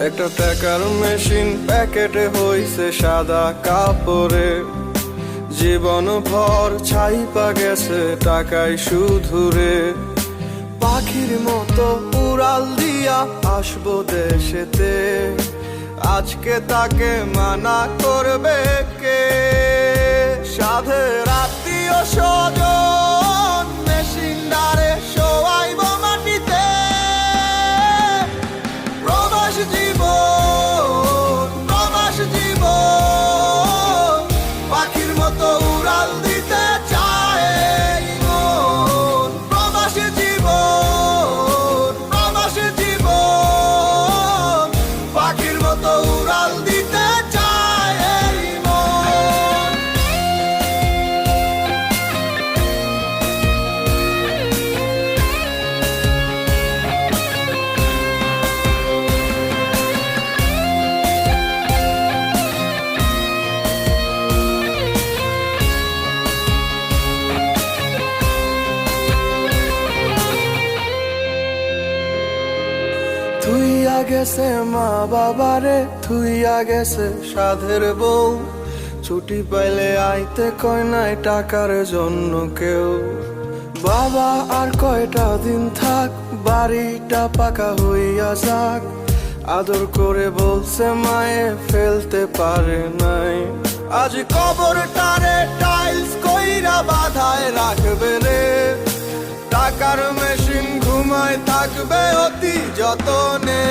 একটা টাকার মেশিন প্যাকেটে হইছে সাদা কাপড়ে, জীবন ভর ছাইপা গেছে টাকায় শুধুরে। পাখির মতো উড়াল দিয়া আসবো দেশেতে, আজকে তাকে মানা করবে কে? সাধের আত্মীয় স্বজন মেশিনদারে শোয়াইব মাটিতে। প্রবাস জীবন, প্রবাস জীবন, পাখির মতো উড়াল দিতে চায় এই মন। প্রবাস জীবন, প্রবাস জীবন, পাখির মতো উড়াল দিতে চায় এই মন। থুইয়া গেছে মা বাবারে, থুইয়া গেছে সাধের বউ, ছুটি পাইলে আইতে কয় নাই টাকার জন্য কেউ। বাবা আর কয়টা দিন থাক, বাড়িটা পাকা হইয়া যাক, আদর করে বলছে মায়ে ফেলতে পারে নাই। আজ কবরটারে টাইলস কইরা বাধায় রাখবে রে, টাকার মেশিন ঘুমায় থাকবে অতি যতনে।